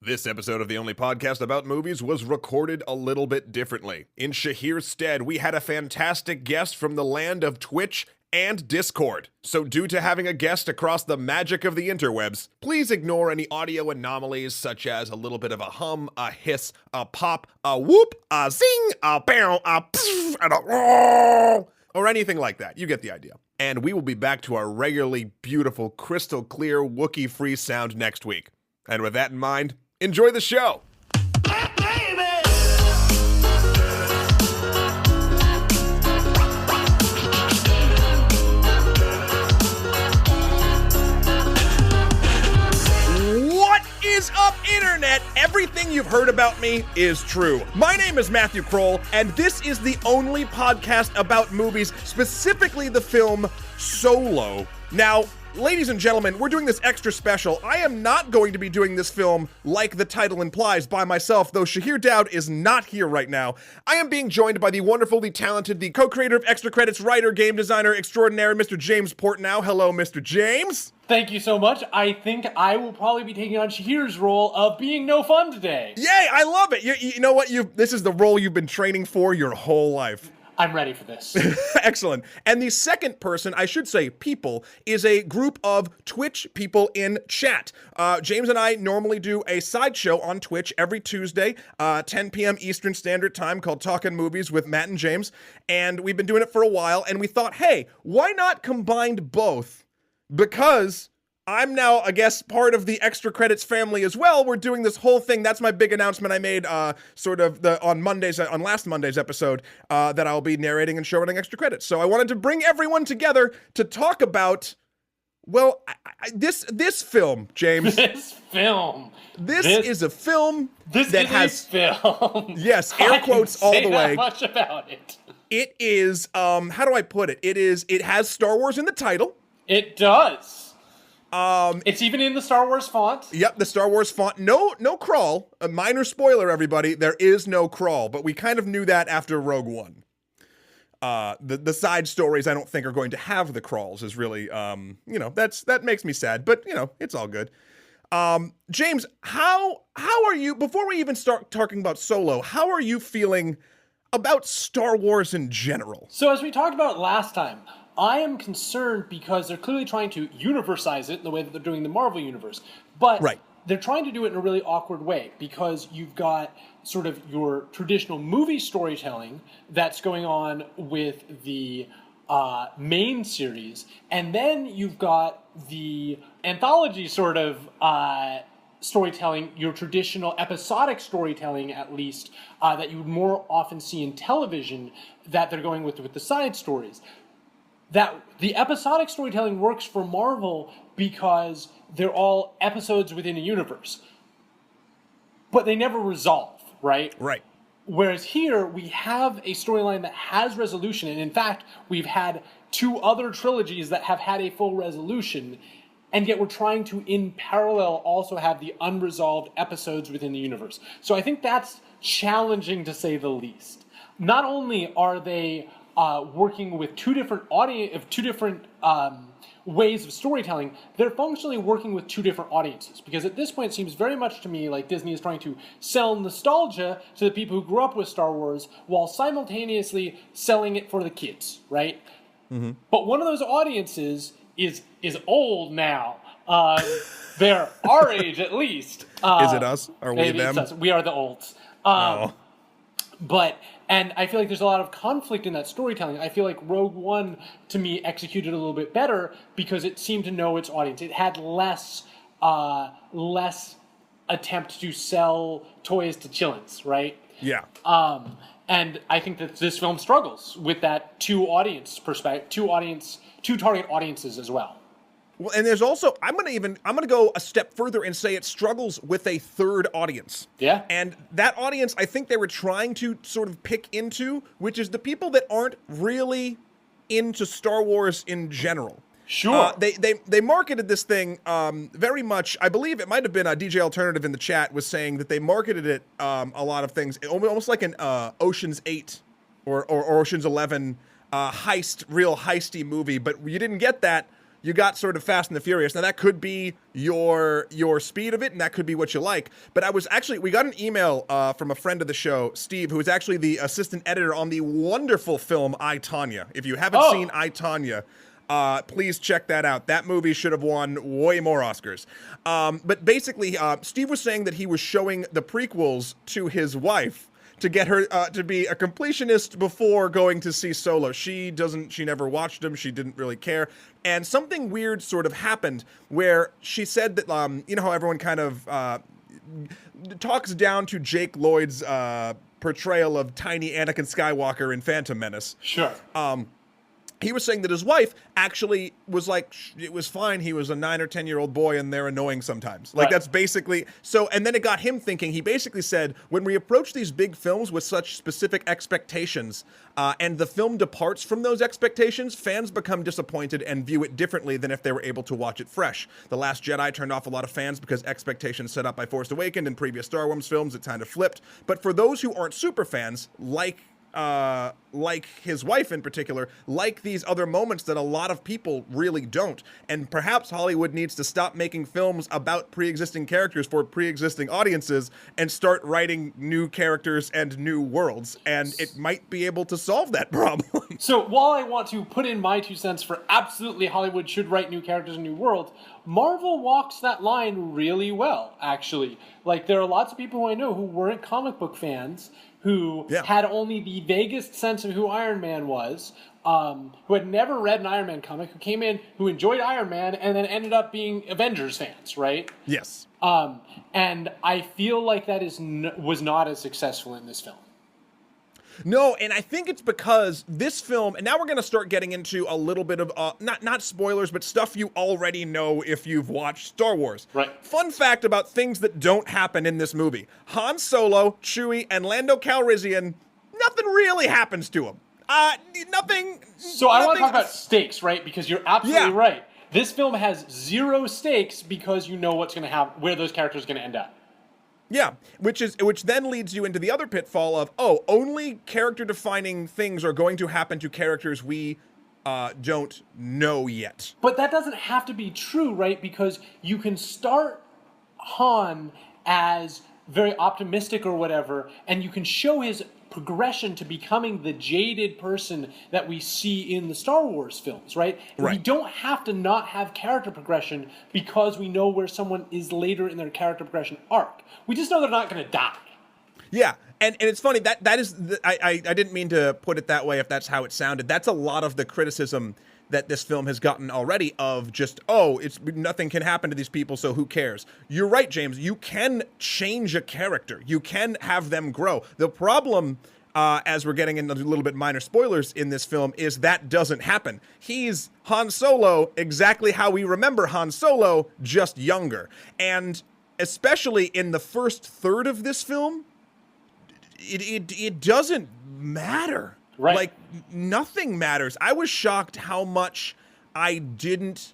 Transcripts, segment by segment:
This episode of the only podcast about movies was recorded a little bit differently. In Shahir's stead, we had a fantastic guest from the land of Twitch and Discord. So due to having a guest across the magic of the interwebs, please ignore any audio anomalies such as a little bit of a hum, a hiss, a pop, a whoop, a zing, a bow, a pfft, and a roar, or anything like that. You get the idea. And we will be back to our regularly beautiful, crystal clear, Wookie-free sound next week. And with that in mind, enjoy the show. What is up, Internet? Everything you've heard about me is true. My name is Matthew Kroll, and this is the only podcast about movies, specifically the film Solo. Now, ladies and gentlemen, we're doing this extra special. I am not going to be doing this film, like the title implies, by myself, though Shahir Dowd is not here right now. I am being joined by the wonderful, the talented, the co-creator of Extra Credits, writer, game designer extraordinaire, Mr. James Portnow. Hello, Mr. James. Thank you so much. I think I will probably be taking on Shahir's role of being no fun today. Yay, I love it. You know what? This is the role you've been training for your whole life. I'm ready for this. Excellent. And the second person, I should say people, is a group of Twitch people in chat. James and I normally do a sideshow on Twitch every Tuesday, 10 p.m. Eastern Standard Time, called Talkin' Movies with Matt and James. And we've been doing it for a while, and we thought, hey, why not combine both? Because I'm now, I guess, part of the Extra Credits family as well. We're doing this whole thing. That's my big announcement I made on last Monday's episode, that I'll be narrating and showing Extra Credits. So I wanted to bring everyone together to talk about, well, this film, James. This film. This is a film that has film. Yes, air quotes all the way. Not much about it. It is, how do I put it? It has Star Wars in the title. It does. It's even in the Star Wars font. Yep, the Star Wars font. No crawl. A minor spoiler, everybody. There is no crawl, but we kind of knew that after Rogue One. The side stories I don't think are going to have the crawls is really, that makes me sad, but it's all good. James, how are you, before we even start talking about Solo, how are you feeling about Star Wars in general? So as we talked about last time, I am concerned because they're clearly trying to universize it in the way that they're doing the Marvel universe. But they're trying to do it in a really awkward way because you've got sort of your traditional movie storytelling that's going on with the main series. And then you've got the anthology sort of storytelling, your traditional episodic storytelling, at least, that you would more often see in television, that they're going with the side stories. That the episodic storytelling works for Marvel because they're all episodes within a universe. But they never resolve, right? Right. Whereas here, we have a storyline that has resolution. And in fact, we've had two other trilogies that have had a full resolution. And yet we're trying to, in parallel, also have the unresolved episodes within the universe. So I think that's challenging, to say the least. Not only are they working with two different ways of storytelling, they're functionally working with two different audiences. Because at this point, it seems very much to me like Disney is trying to sell nostalgia to the people who grew up with Star Wars, while simultaneously selling it for the kids, right? Mm-hmm. But one of those audiences is old now. They're our age, at least. Is it us? Are we them? It's us. We are the olds. And I feel like there's a lot of conflict in that storytelling. I feel like Rogue One, to me, executed a little bit better because it seemed to know its audience. It had less attempt to sell toys to chillins, right? Yeah. And I think that this film struggles with that two target audiences as well. Well, and there's also, I'm gonna go a step further and say it struggles with a third audience. Yeah. And that audience, I think they were trying to sort of pick into, which is the people that aren't really into Star Wars in general. Sure. They marketed this thing very much. I believe it might have been a DJ Alternative in the chat was saying that they marketed it a lot of things almost like an Ocean's 8 or Ocean's 11 real heisty movie, but you didn't get that. you got sort of Fast and the Furious. Now that could be your speed of it, and that could be what you like. But we got an email from a friend of the show, Steve, who is actually the assistant editor on the wonderful film I, Tonya. If you haven't seen I, Tonya, please check that out. That movie should have won way more Oscars. But basically, Steve was saying that he was showing the prequels to his wife to get her to be a completionist before going to see Solo. She never watched them. She didn't really care. And something weird sort of happened where she said that, you know how everyone kind of talks down to Jake Lloyd's portrayal of tiny Anakin Skywalker in Phantom Menace. Sure. He was saying that his wife actually was like, it was fine. He was a 9 or 10-year-old boy and they're annoying sometimes. Like, that's basically, so, and then it got him thinking. He basically said, when we approach these big films with such specific expectations, and the film departs from those expectations, fans become disappointed and view it differently than if they were able to watch it fresh. The Last Jedi turned off a lot of fans because expectations set up by Force Awakens and previous Star Wars films, it kind of flipped. But for those who aren't super fans, like his wife in particular, like these other moments that a lot of people really don't. And perhaps Hollywood needs to stop making films about pre-existing characters for pre-existing audiences and start writing new characters and new worlds. And it might be able to solve that problem. So while I want to put in my 2 cents for absolutely Hollywood should write new characters and new worlds, Marvel walks that line really well, actually. Like, there are lots of people who I know who weren't comic book fans, who had only the vaguest sense of who Iron Man was, who had never read an Iron Man comic, who came in, who enjoyed Iron Man, and then ended up being Avengers fans, right? Yes. And I feel like that was not as successful in this film. No, and I think it's because this film, and now we're going to start getting into a little bit of, not spoilers, but stuff you already know if you've watched Star Wars. Right. Fun fact about things that don't happen in this movie. Han Solo, Chewie, and Lando Calrissian, nothing really happens to them. Nothing. So I want to talk about stakes, right? Because you're absolutely right. This film has 0 stakes because you know what's going to happen, where those characters are going to end up. Yeah, which then leads you into the other pitfall of, only character-defining things are going to happen to characters we don't know yet. But that doesn't have to be true, right? Because you can start Han as very optimistic or whatever, and you can show his progression to becoming the jaded person that we see in the Star Wars films, right? Right. We don't have to not have character progression because we know where someone is later in their character progression arc. We just know they're not going to die. Yeah, and it's funny, that is, I didn't mean to put it that way if that's how it sounded. That's a lot of the criticism that this film has gotten already of just, nothing can happen to these people, so who cares? You're right, James. You can change a character. You can have them grow. The problem, as we're getting into a little bit minor spoilers in this film, is that doesn't happen. He's Han Solo exactly how we remember Han Solo, just younger. And especially in the first third of this film, it doesn't matter. Right. Like, nothing matters. I was shocked how much I didn't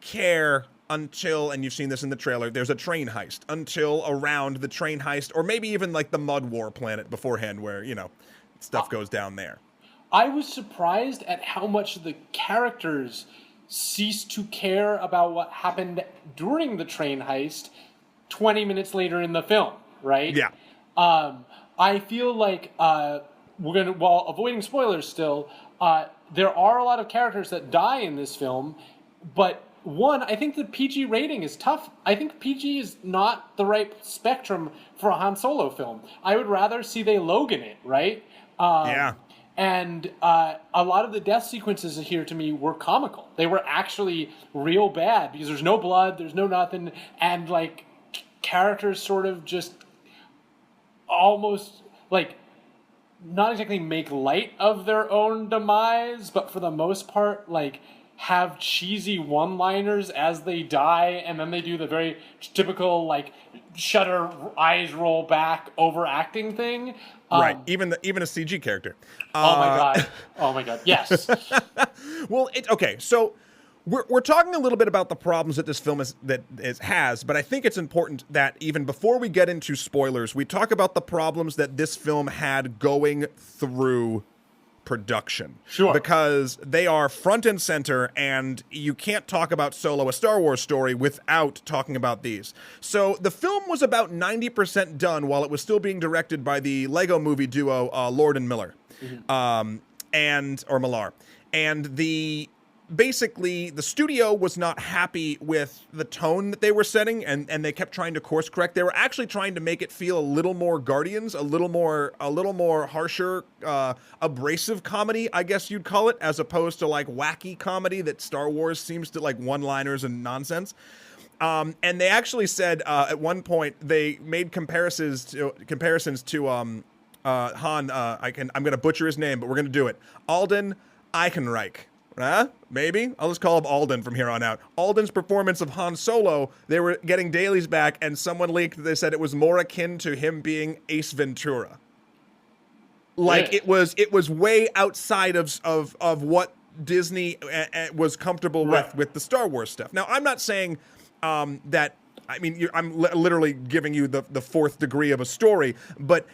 care until, and you've seen this in the trailer, there's a train heist, until around the train heist, or maybe even like the Mud War planet beforehand where, stuff goes down there. I was surprised at how much the characters ceased to care about what happened during the train heist 20 minutes later in the film, right? Yeah. I feel like while avoiding spoilers still, there are a lot of characters that die in this film, but one, I think the PG rating is tough. I think PG is not the right spectrum for a Han Solo film. I would rather see they Logan it, right? Yeah. And a lot of the death sequences here to me were comical. They were actually real bad because there's no blood, there's no nothing, and like characters sort of just almost like not exactly make light of their own demise, but for the most part, like have cheesy one-liners as they die, and then they do the very typical like shudder, eyes roll back, overacting thing. Right, even a CG character. Oh my god, yes. Well, okay, so we're talking a little bit about the problems that this film has, but I think it's important that even before we get into spoilers, we talk about the problems that this film had going through production. Sure. Because they are front and center, and you can't talk about Solo, a Star Wars story, without talking about these. So the film was about 90% done while it was still being directed by the Lego movie duo Lord and Miller, or Millar. And basically, the studio was not happy with the tone that they were setting, and they kept trying to course correct. They were actually trying to make it feel a little more Guardians, a little more harsher, abrasive comedy, I guess you'd call it, as opposed to like wacky comedy that Star Wars seems to like one-liners and nonsense. And they actually said at one point they made comparisons to Han. I'm going to butcher his name, but we're going to do it. Alden Ehrenreich. Maybe? I'll just call him Alden from here on out. Alden's performance of Han Solo, they were getting dailies back, and someone leaked that they said it was more akin to him being Ace Ventura. Like, it was way outside of what Disney was comfortable with the Star Wars stuff. Now, I'm not saying that, I mean, I'm literally giving you the fourth degree of a story, but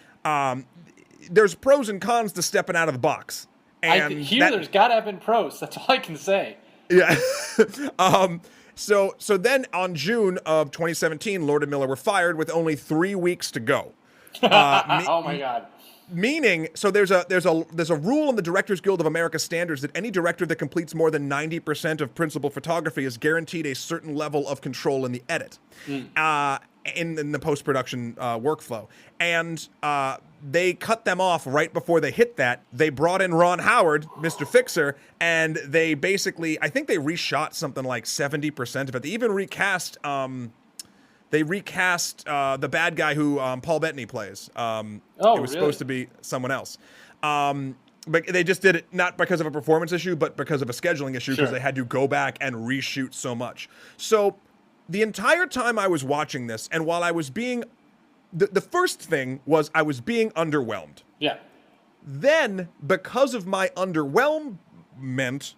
there's pros and cons to stepping out of the box. And there's got to have been pros. That's all I can say. Yeah. So then on June of 2017, Lord and Miller were fired with only 3 weeks to go. Oh my God. Meaning, so there's a rule in the Directors Guild of America standards that any director that completes more than 90% of principal photography is guaranteed a certain level of control in the edit, in the post-production workflow. And they cut them off right before they hit that. They brought in Ron Howard, Mr. Fixer, and they basically, I think they reshot something like 70% of it. They even recast the bad guy who Paul Bettany plays. It was supposed to be someone else. But they just did it not because of a performance issue, but because of a scheduling issue, because they had to go back and reshoot so much. So the entire time I was watching this, and while I was being... The first thing was I was being underwhelmed. Yeah. Then, because of my underwhelmment,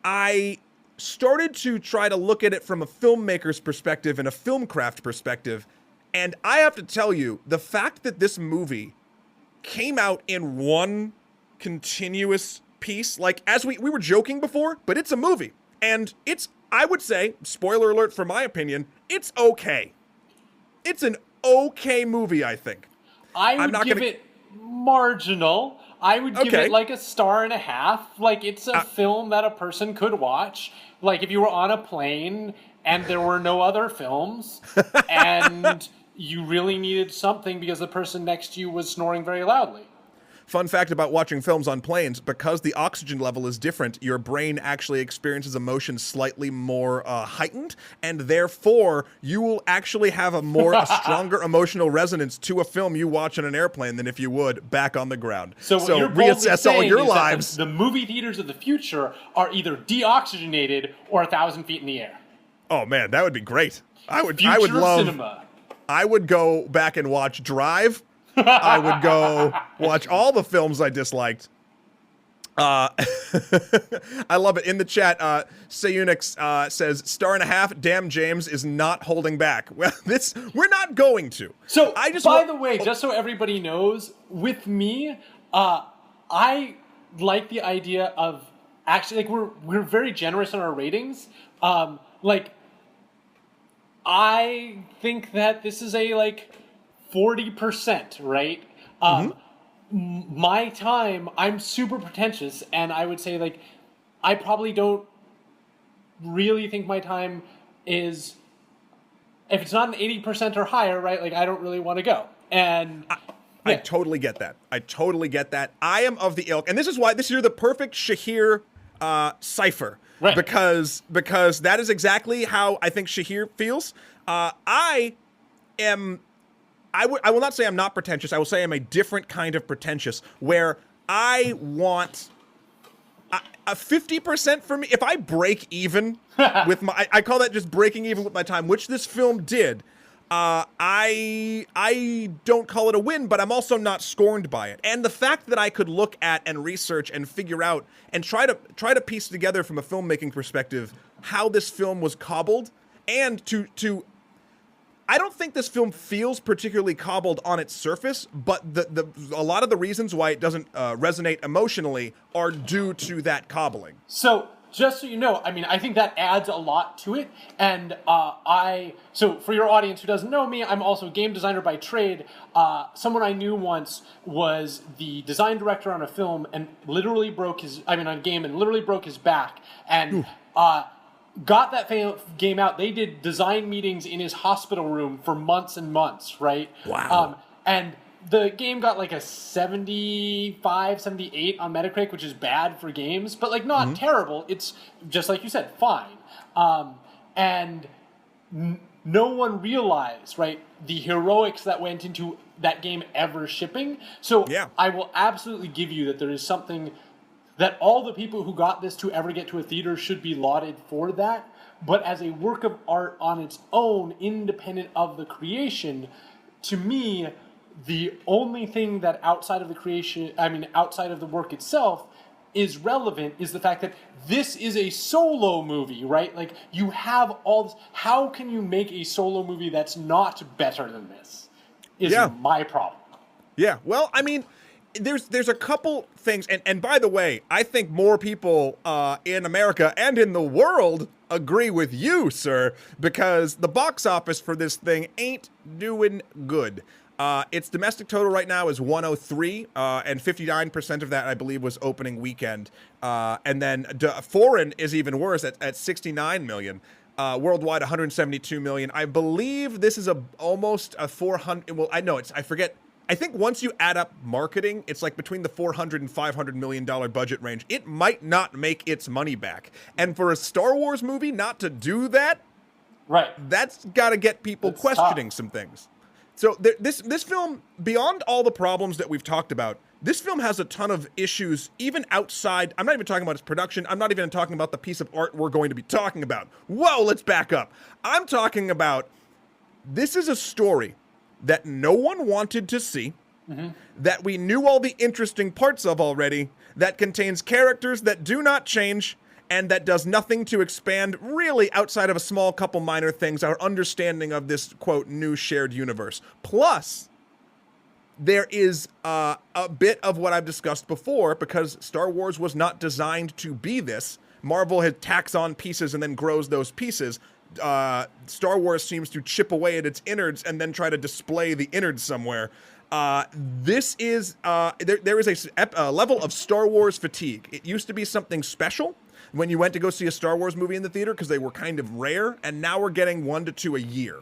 I started to try to look at it from a filmmaker's perspective and a film craft perspective. And I have to tell you, the fact that this movie came out in one continuous piece, like, as we were joking before, but it's a movie. And it's, I would say, spoiler alert for my opinion, it's okay. It's an okay movie, I think. I would give it marginal. I would give it like a 1.5 stars. Like, it's a film that a person could watch. Like, if you were on a plane and there were no other films and you really needed something because the person next to you was snoring very loudly. Fun fact about watching films on planes, because the oxygen level is different, your brain actually experiences emotions slightly more heightened, and therefore you will actually have a stronger emotional resonance to a film you watch on an airplane than if you would back on the ground. So what you're reassess all your lives. The movie theaters of the future are either deoxygenated or 1,000 feet in the air. Oh man, that would be great. I would love cinema. I would go back and watch Drive. I would go watch all the films I disliked. I love it. In the chat, Sayunix says, 1.5 stars, damn James is not holding back. Well, we're not going to. So, by the way, just so everybody knows, with me, I like the idea of actually, like, we're very generous in our ratings. Like, I think that this is a, like, 40%, right? My time, I'm super pretentious, and I would say, like, I probably don't really think my time is, if it's not an 80% or higher, right, like, I don't really want to go. And I totally get that. I am of the ilk, and this is you're the perfect Shahir cipher. Right. Because that is exactly how I think Shahir feels. I will not say I'm not pretentious. I will say I'm a different kind of pretentious, where I want a 50% for me. If I break even with I call that just breaking even with my time, which this film did. I don't call it a win, but I'm also not scorned by it. And the fact that I could look at and research and figure out and try to piece together from a filmmaking perspective how this film was cobbled, and to I don't think this film feels particularly cobbled on its surface, but a lot of the reasons why it doesn't resonate emotionally are due to that cobbling. So, just so you know, I mean, I think that adds a lot to it. And so for your audience who doesn't know me, I'm also a game designer by trade. Someone I knew once was the design director on a film and literally on a game and literally broke his back. And got that game out. They did design meetings in his hospital room for months and months, right? Wow. And the game got like a 75, 78 on Metacritic, which is bad for games, but like not terrible. It's just like you said, fine. And no one realized, right, the heroics that went into that game ever shipping. So I will absolutely give you that there is something that all the people who got this to ever get to a theater should be lauded for that. But as a work of art on its own, independent of the creation, to me, the only thing that outside of the work itself is relevant is the fact that this is a solo movie, right? Like, you have all this. How can you make a solo movie that's not better than this? Is my problem. Yeah, well, I mean, there's a couple things, and by the way, I think more people in America and in the world agree with you, sir, because the box office for this thing ain't doing good. Its domestic total right now is 103, and 59% of that, I believe, was opening weekend. And then foreign is even worse at 69 million. Worldwide, 172 million. I believe this is almost a 400. Well, I forget. I think once you add up marketing, it's like between the $400 and $500 million budget range. It might not make its money back. And for a Star Wars movie not to do that, right? That's got to get people questioning some things. So this film, beyond all the problems that we've talked about, this film has a ton of issues, even outside. I'm not even talking about its production. I'm not even talking about the piece of art we're going to be talking about. Whoa, let's back up. I'm talking about, this is a story that no one wanted to see, that we knew all the interesting parts of already, that contains characters that do not change, and that does nothing to expand, really, outside of a small couple minor things, our understanding of this, quote, new shared universe. Plus, there is a bit of what I've discussed before, because Star Wars was not designed to be this. Marvel had tacks on pieces and then grows those pieces. Star Wars seems to chip away at its innards and then try to display the innards somewhere. This is, there is a level of Star Wars fatigue. It used to be something special when you went to go see a Star Wars movie in the theater because they were kind of rare, and now we're getting 1 to 2 a year.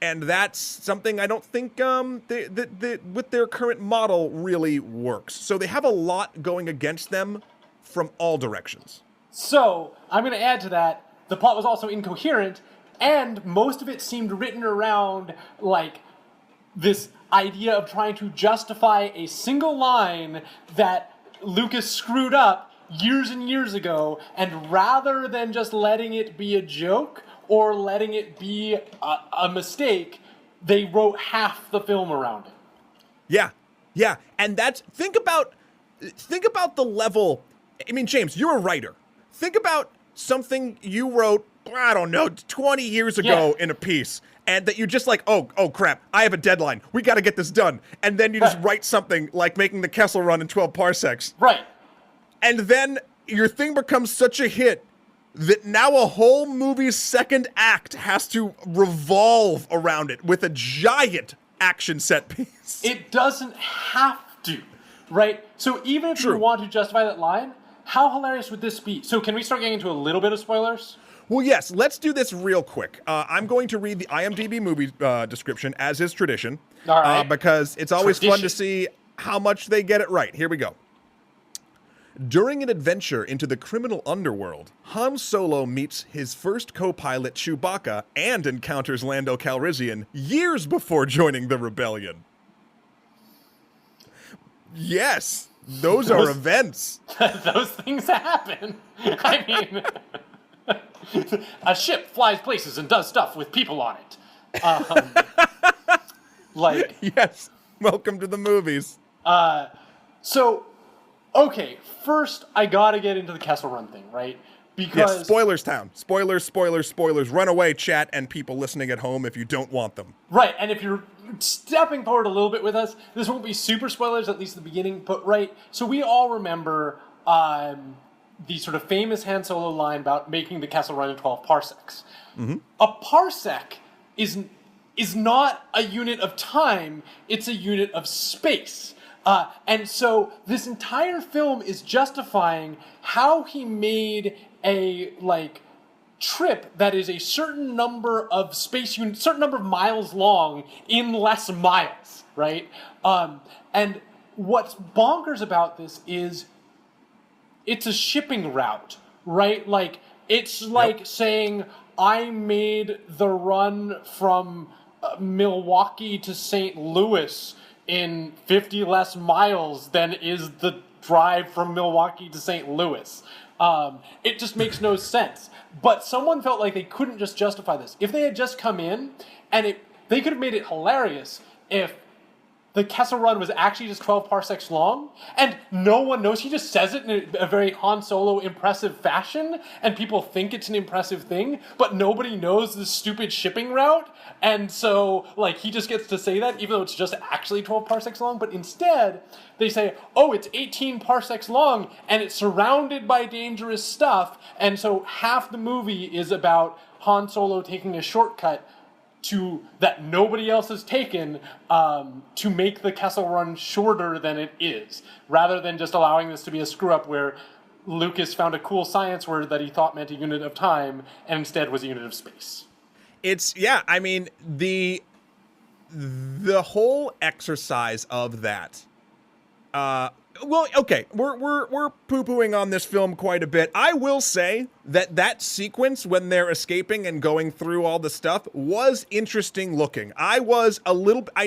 And that's something I don't think with their current model really works. So they have a lot going against them from all directions. So I'm going to add to that, the plot was also incoherent, and most of it seemed written around like this idea of trying to justify a single line that Lucas screwed up years and years ago, and rather than just letting it be a joke or letting it be a mistake, they wrote half the film around it. Yeah, and think about the level. I mean, James, you're a writer. Think about something you wrote, I don't know, 20 years ago in a piece, and that you just like, oh crap, I have a deadline. We got to get this done. And then you just write something like making the Kessel Run in 12 parsecs. Right. And then your thing becomes such a hit that now a whole movie's second act has to revolve around it with a giant action set piece. It doesn't have to, right? So even if you want to justify that line, how hilarious would this be? So can we start getting into a little bit of spoilers? Well, yes, let's do this real quick. I'm going to read the IMDb movie description, as is tradition, all right. Because it's always fun to see how much they get it right. Here we go. During an adventure into the criminal underworld, Han Solo meets his first co-pilot Chewbacca and encounters Lando Calrissian years before joining the rebellion. Yes, those are events. Those things happen. I mean, a ship flies places and does stuff with people on it. Yes, welcome to the movies. So, okay, first I gotta get into the Kessel Run thing, right? Because spoilers town. Spoilers. Run away, chat, and people listening at home if you don't want them. Right, and if you're stepping forward a little bit with us, this won't be super spoilers, at least at the beginning, but right, so we all remember the sort of famous Han Solo line about making the Kessel Run in 12 parsecs. Mm-hmm. A parsec is not a unit of time, it's a unit of space. And so this entire film is justifying how he made a, like, trip that is a certain number of space units, certain number of miles long in less miles, right? And what's bonkers about this is it's a shipping route, right? Like, it's like saying, I made the run from Milwaukee to St. Louis in 50 less miles than is the drive from Milwaukee to St. Louis. It just makes no sense. But someone felt like they couldn't just justify this. If they had just come in, and they could have made it hilarious if the Kessel Run was actually just 12 parsecs long, and no one knows. He just says it in a very Han Solo impressive fashion, and people think it's an impressive thing, but nobody knows this stupid shipping route, and so, like, he just gets to say that, even though it's just actually 12 parsecs long, but instead, they say, oh, it's 18 parsecs long, and it's surrounded by dangerous stuff, and so half the movie is about Han Solo taking a shortcut that nobody else has taken to make the Kessel Run shorter than it is, rather than just allowing this to be a screw-up where Lucas found a cool science word that he thought meant a unit of time and instead was a unit of space. I mean, the whole exercise of that, well, okay, we're poo-pooing on this film quite a bit. I will say that sequence when they're escaping and going through all the stuff was interesting looking. I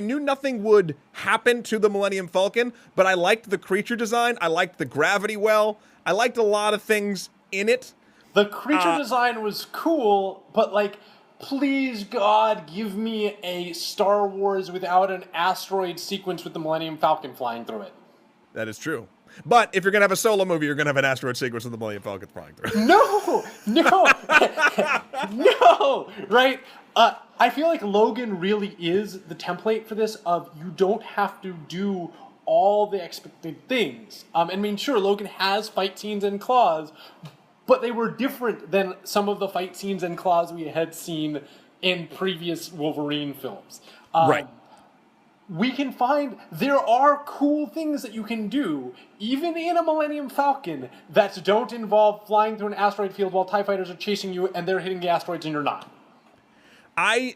knew nothing would happen to the Millennium Falcon, but I liked the creature design. I liked the gravity well. I liked a lot of things in it. The creature design was cool, but, like, please, God, give me a Star Wars without an asteroid sequence with the Millennium Falcon flying through it. That is true. But if you're going to have a solo movie, you're going to have an asteroid sequence with the Millennium Falcon flying through. No! Right? I feel like Logan really is the template for this of you don't have to do all the expected things. I mean, sure, Logan has fight scenes and claws, but they were different than some of the fight scenes and claws we had seen in previous Wolverine films. Right. We can find there are cool things that you can do, even in a Millennium Falcon, that don't involve flying through an asteroid field while TIE fighters are chasing you and they're hitting the asteroids and you're not.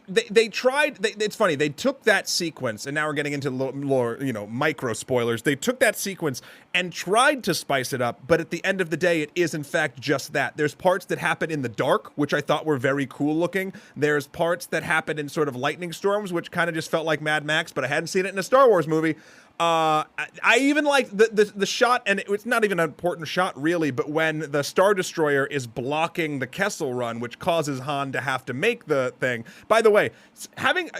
They tried. It's funny. They took that sequence, and now we're getting into more, micro spoilers. They took that sequence and tried to spice it up, but at the end of the day, it is in fact just that. There's parts that happen in the dark, which I thought were very cool looking. There's parts that happen in sort of lightning storms, which kind of just felt like Mad Max, but I hadn't seen it in a Star Wars movie. I even like the shot, and it's not even an important shot really, but when the Star Destroyer is blocking the Kessel Run, which causes Han to have to make the thing. By the way, having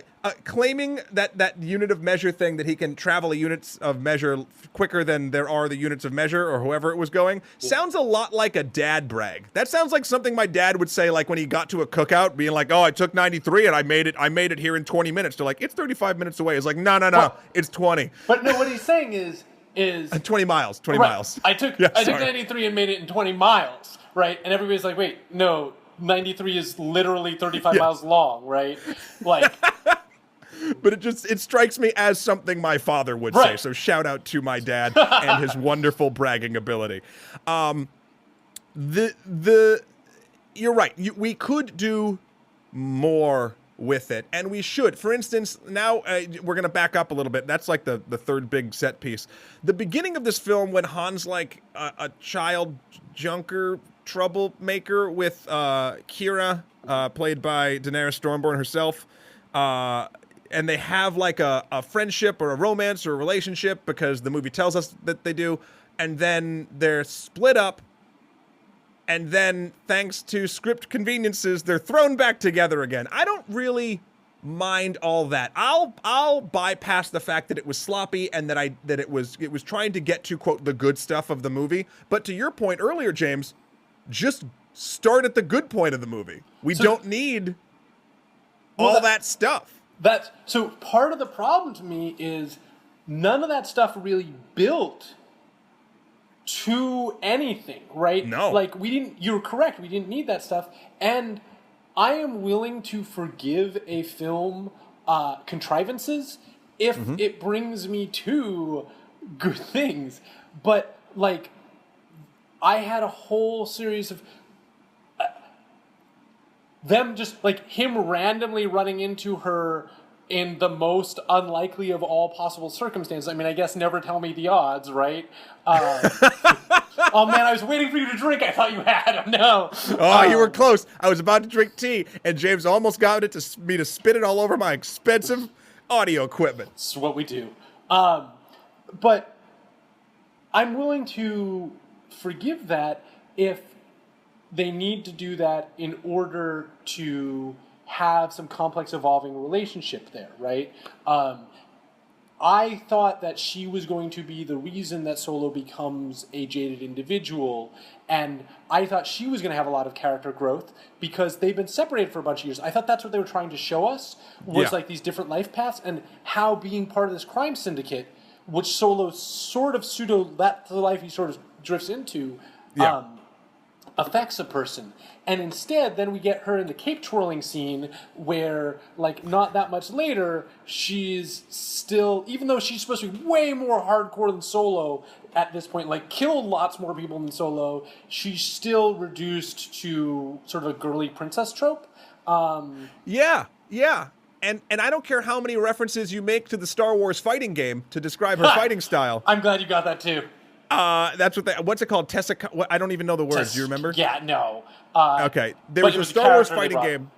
claiming that unit of measure thing, that he can travel a units of measure quicker than there are the units of measure, or whoever it was going, sounds a lot like a dad brag. That sounds like something my dad would say, like when he got to a cookout, being like, "Oh, I took 93 and I made it here in 20 minutes." They're like, "It's 35 minutes away." It's like, no, well, it's 20. But no, what he's saying is 20 miles. 20 right. miles. I took 93 and made it in 20 miles, right? And everybody's like, wait, no, 93 is literally 35 miles long, right? Like, but it strikes me as something my father would say. So shout out to my dad and his wonderful bragging ability. You're right. We could do more with it, and we should. For instance, now we're gonna back up a little bit. That's like the third big set piece. The beginning of this film, when Han's like a child junker troublemaker with Kira, played by Daenerys Stormborn herself, and they have like a friendship or a romance or a relationship, because the movie tells us that they do, and then they're split up. And then, thanks to script conveniences, they're thrown back together again. I don't really mind all that. I'll bypass the fact that it was sloppy and that it was trying to get to, quote, the good stuff of the movie. But to your point earlier, James, just start at the good point of the movie. We don't need all that stuff. So part of the problem to me is none of that stuff really built to anything, right? No. Like, you're correct, we didn't need that stuff. And I am willing to forgive a film contrivances if it brings me to good things. But, like, I had a whole series of them just, like, him randomly running into her in the most unlikely of all possible circumstances. I mean, I guess never tell me the odds, right? Oh, man, I was waiting for you to drink. I thought you had them. No. Oh, you were close. I was about to drink tea, and James almost got me to spit it all over my expensive audio equipment. It's what we do. But I'm willing to forgive that if they need to do that in order to have some complex evolving relationship there, right? I thought that she was going to be the reason that Solo becomes a jaded individual, and I thought she was going to have a lot of character growth because they've been separated for a bunch of years. I thought that's what they were trying to show us, was like these different life paths and how being part of this crime syndicate, which Solo sort of that's the life he sort of drifts into, affects a person. And instead, then we get her in the cape twirling scene where, like, not that much later, she's still, even though she's supposed to be way more hardcore than Solo at this point, like, killed lots more people than Solo, she's still reduced to sort of a girly princess trope. Yeah. And I don't care how many references you make to the Star Wars fighting game to describe her fighting style. I'm glad you got that, too. That's what's it called? I don't even know the words. Do you remember? Yeah, no. Okay. There was a Star Wars fighting game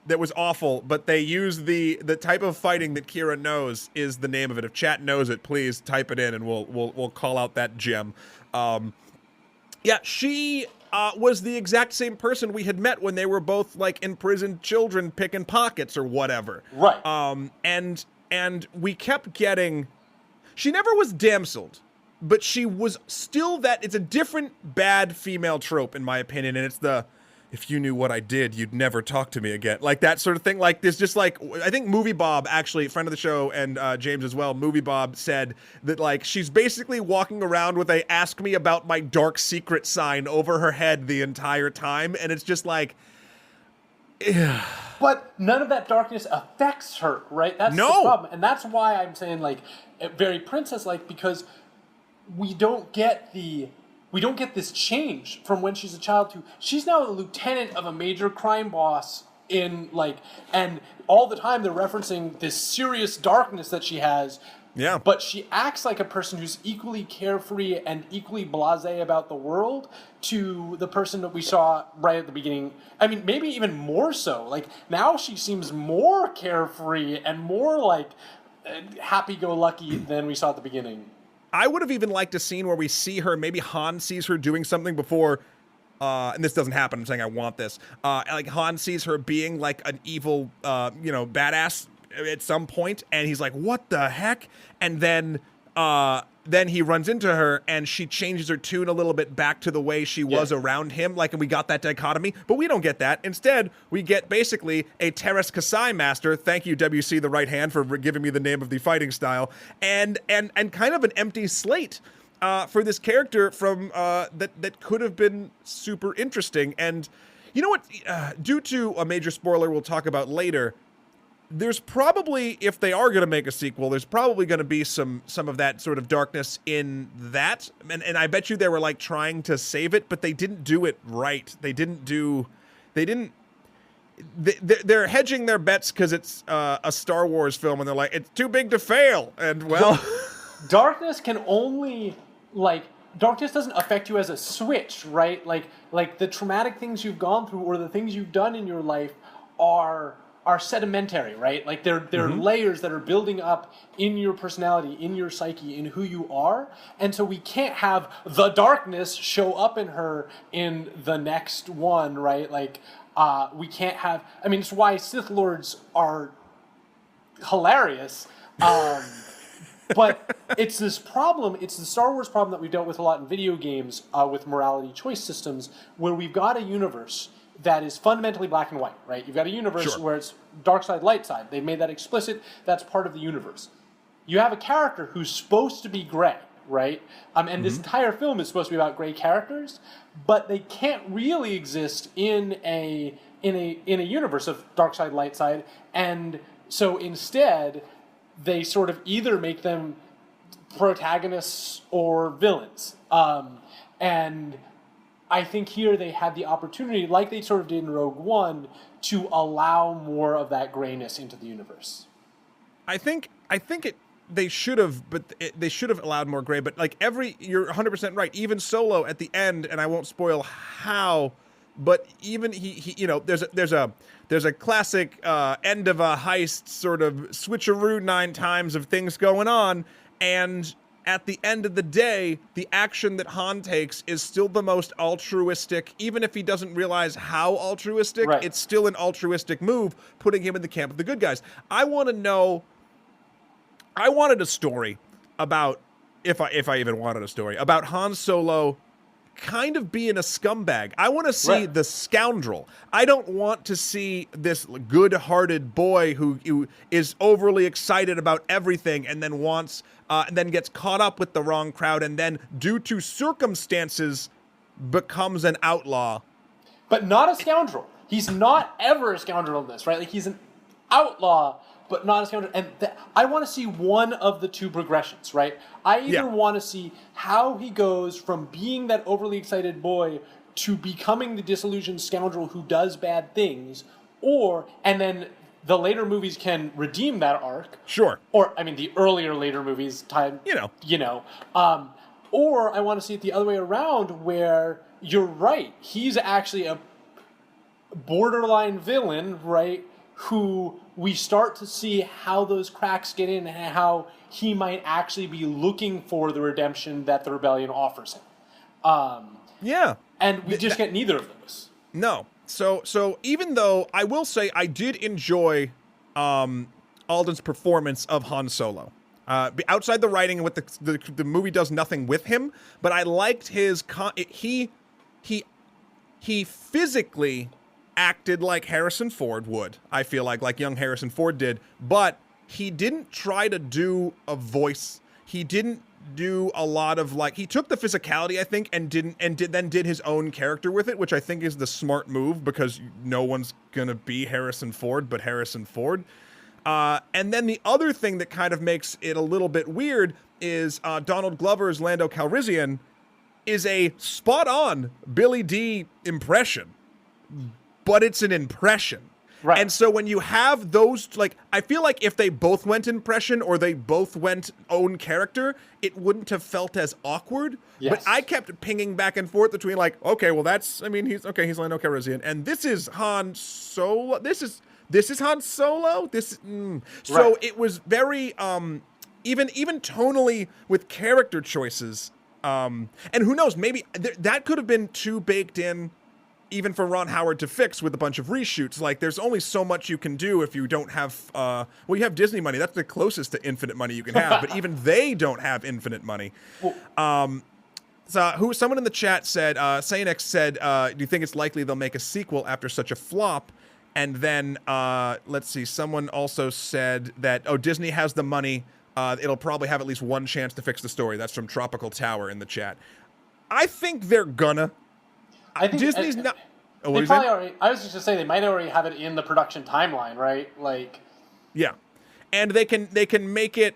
that was awful, but they used the type of fighting that Kira knows is the name of it. If chat knows it, please type it in and we'll call out that gem. She was the exact same person we had met when they were both like imprisoned children picking pockets or whatever. Right. And we kept getting. She never was damseled. But she was still it's a different bad female trope, in my opinion, and it's if you knew what I did, you'd never talk to me again. Like, that sort of thing. Like, there's just, like, I think Movie Bob, actually, friend of the show, and James as well, Movie Bob said that, like, she's basically walking around with a ask me about my dark secret sign over her head the entire time, and it's just like, ugh. But none of that darkness affects her, right? That's the problem. And that's why I'm saying, like, very princess-like, because we don't get this change from when she's a child to she's now a lieutenant of a major crime boss in, like, and all the time they're referencing this serious darkness that she has. Yeah. But she acts like a person who's equally carefree and equally blasé about the world to the person that we saw right at the beginning. I mean, maybe even more so. Like, now she seems more carefree and more, like, happy-go-lucky than we saw at the beginning. I would have even liked a scene where we see her, maybe Han sees her doing something before, and this doesn't happen, I'm saying I want this, like Han sees her being like an evil, badass at some point, and he's like, what the heck? And then he runs into her, and she changes her tune a little bit back to the way she was around him, like, and we got that dichotomy, but we don't get that. Instead, we get basically a Teräs Kasai master, thank you, WC the right hand, for giving me the name of the fighting style, and kind of an empty slate for this character from that could have been super interesting. And you know what? Due to a major spoiler we'll talk about later, there's probably, if they are going to make a sequel, there's probably going to be some of that sort of darkness in that. And I bet you they were, like, trying to save it, but they didn't do it right. They're hedging their bets because it's a Star Wars film, and they're like, it's too big to fail. And, well... Darkness can only, like... Darkness doesn't affect you as a switch, right? Like the traumatic things you've gone through or the things you've done in your life are sedimentary, right? Like they're layers that are building up in your personality, in your psyche, in who you are. And so we can't have the darkness show up in her in the next one, right? Like we can't have, I mean, it's why Sith Lords are hilarious. But it's this problem, it's the Star Wars problem that we've dealt with a lot in video games with morality choice systems, where we've got a universe that is fundamentally black and white, right? You've got a universe where it's dark side, light side. They've made that explicit. That's part of the universe. You have a character who's supposed to be gray, right? And this entire film is supposed to be about gray characters, but they can't really exist in a universe of dark side, light side. And so instead, they sort of either make them protagonists or villains. And I think here they had the opportunity, like they sort of did in Rogue One, to allow more of that grayness into the universe. I think they should have, but they should have allowed more gray. But like you're 100% right. Even Solo at the end, and I won't spoil how, but even he you know, there's a classic end of a heist sort of switcheroo 9 times of things going on, and at the end of the day, the action that Han takes is still the most altruistic, even if he doesn't realize how altruistic. Right. It's still an altruistic move, putting him in the camp of the good guys. I wanted a story about, if I even wanted a story, about Han Solo kind of being a scumbag. I want to see the scoundrel. I don't want to see this good-hearted boy who is overly excited about everything and then and then gets caught up with the wrong crowd and then, due to circumstances, becomes an outlaw. But not a scoundrel. He's not ever a scoundrel in this, right? Like, he's an outlaw, but not a scoundrel. And I want to see one of the two progressions, right? I either want to see how he goes from being that overly excited boy to becoming the disillusioned scoundrel who does bad things, and then the later movies can redeem that arc. Sure. Or, I mean, the earlier later movies, or I want to see it the other way around, where you're right, he's actually a borderline villain, right, who we start to see how those cracks get in and how he might actually be looking for the redemption that the rebellion offers him. And we just get neither of those. No. So even though I will say I did enjoy Alden's performance of Han Solo, outside the writing and what the movie does nothing with him, but I liked his he physically acted like Harrison Ford would. I feel like young Harrison Ford did, but he didn't try to do a voice. He didn't do a lot of he took the physicality, I think, and did his own character with it, which I think is the smart move, because no one's gonna be Harrison Ford but Harrison Ford. And then the other thing that kind of makes it a little bit weird is Donald Glover's Lando Calrissian is a spot-on Billy D impression, but it's an impression. Right. And so when you have those, I feel like if they both went impression or they both went own character, it wouldn't have felt as awkward. Yes. But I kept pinging back and forth between okay, well he's Lando Calrissian, and this is Han Solo. This is Han Solo. So it was very even tonally with character choices. And who knows, maybe that could have been too baked in, even for Ron Howard to fix with a bunch of reshoots. There's only so much you can do if you don't have, you have Disney money. That's the closest to infinite money you can have, but even they don't have infinite money. Someone in the chat said, Sanex said, do you think it's likely they'll make a sequel after such a flop? And then, let's see, someone also said that, Disney has the money. It'll probably have at least one chance to fix the story. That's from Tropical Tower in the chat. I think they're gonna. I think Disney's not. They probably already. I was just gonna say they might already have it in the production timeline, right? Yeah, and they can make it.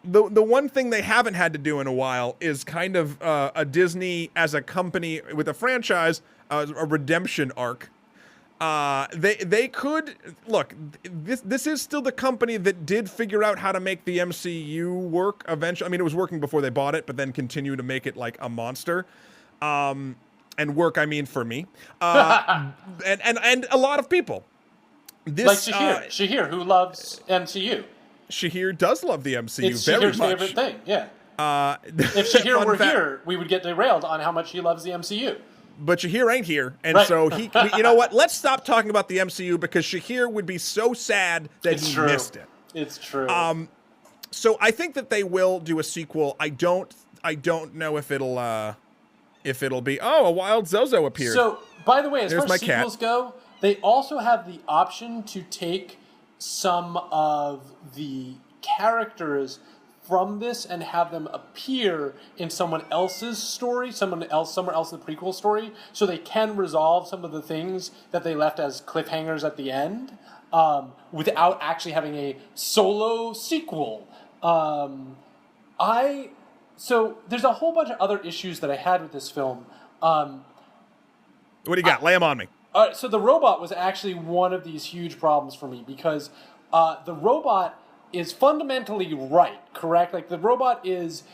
The one thing they haven't had to do in a while is kind of a Disney as a company with a franchise, a redemption arc. They could look. This is still the company that did figure out how to make the MCU work eventually. I mean, it was working before they bought it, but then continue to make it like a monster. And work, I mean, for me, and a lot of people. Like Shahir, who loves MCU. Shahir does love the MCU it's very Shahir's much. favorite thing, yeah. If Shahir were here, we would get derailed on how much he loves the MCU. But Shahir ain't here, and so you know what? Let's stop talking about the MCU, because Shahir would be so sad that he missed it. It's true. So I think that they will do a sequel. I don't know if it'll be, oh, a wild Zozo appeared. So, by the way, as There's far as my cat. sequels go, they also have the option to take some of the characters from this and have them appear in someone else's story, somewhere else in the prequel story, so they can resolve some of the things that they left as cliffhangers at the end, without actually having a solo sequel. So there's a whole bunch of other issues that I had with this film. What do you got? Lay them on me. All right, so the robot was actually one of these huge problems for me because the robot is fundamentally right, correct? Like, the robot is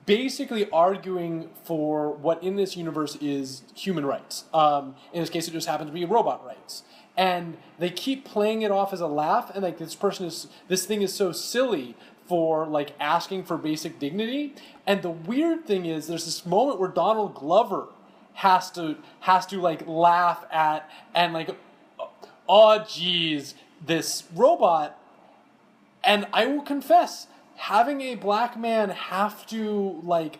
basically arguing for what in this universe is human rights. In this case, it just happens to be robot rights. And they keep playing it off as a laugh, and like this thing is so silly for like asking for basic dignity. And the weird thing is, there's this moment where Donald Glover has to like laugh at and like, oh geez, this robot. And I will confess, having a black man have to like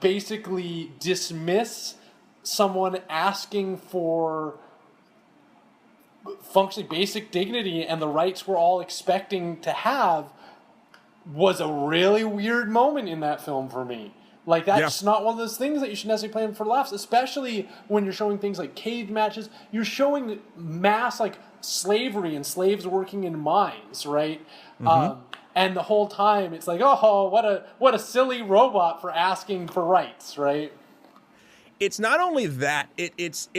basically dismiss someone asking for functionally basic dignity and the rights we're all expecting to have was a really weird moment in that film for me. Like, that's not one of those things that you should necessarily play for laughs, especially when you're showing things like cage matches. You're showing mass, like, slavery and slaves working in mines, right? Mm-hmm. And the whole time, it's like, oh, what a silly robot for asking for rights, right? It's not only that, it's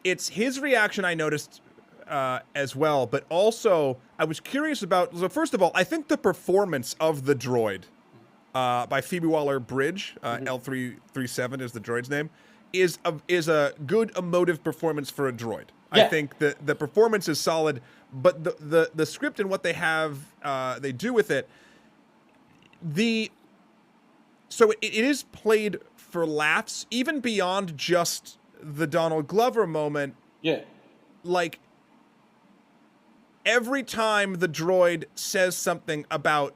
his reaction I noticed as well, but also I was curious about, so first of all, I think the performance of the droid by Phoebe Waller-Bridge, L337 is the droid's name, is a good emotive performance for a droid. Yeah. I think the performance is solid, but the script and what they have they do with it, so it is played for laughs, even beyond just the Donald Glover moment. Yeah. Like, every time the droid says something about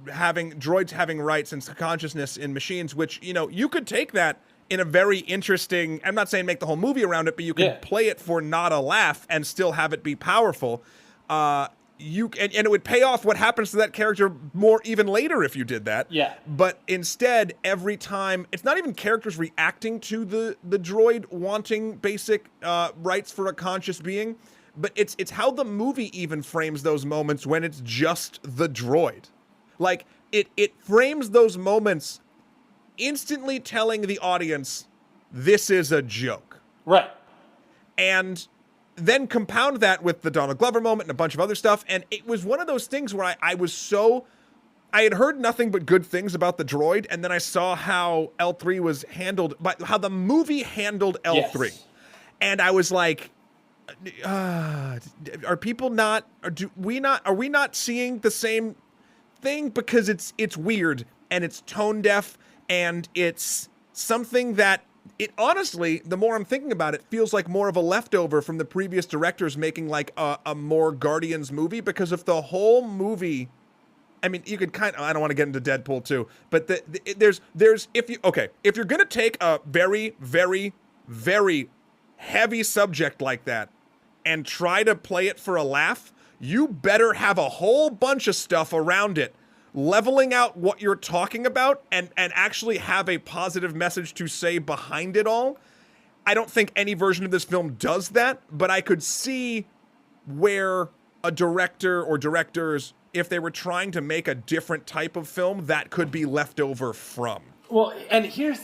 droids having rights and consciousness in machines, which, you know, you could take that in a very interesting, I'm not saying make the whole movie around it, but you could play it for not a laugh and still have it be powerful. And it would pay off what happens to that character more even later if you did that. Yeah. But instead, every time, it's not even characters reacting to the droid wanting basic rights for a conscious being, but it's how the movie even frames those moments when it's just the droid. Like, it frames those moments instantly telling the audience, this is a joke. Right. And then compound that with the Donald Glover moment and a bunch of other stuff, and it was one of those things where I had heard nothing but good things about the droid, and then I saw how L3 was handled, how the movie handled L3. Yes. And I was like, are we not seeing the same thing? Because it's weird, and it's tone deaf, and it's something that, it honestly, the more I'm thinking about it, feels like more of a leftover from the previous directors making like a more Guardians movie, because if the whole movie, I mean, you could kind of, I don't want to get into Deadpool 2, but there's if you're going to take a very, very, very heavy subject like that and try to play it for a laugh, you better have a whole bunch of stuff around it leveling out what you're talking about and actually have a positive message to say behind it all. I don't think any version of this film does that, but I could see where a director or directors, if they were trying to make a different type of film, that could be left over from. Well, and here's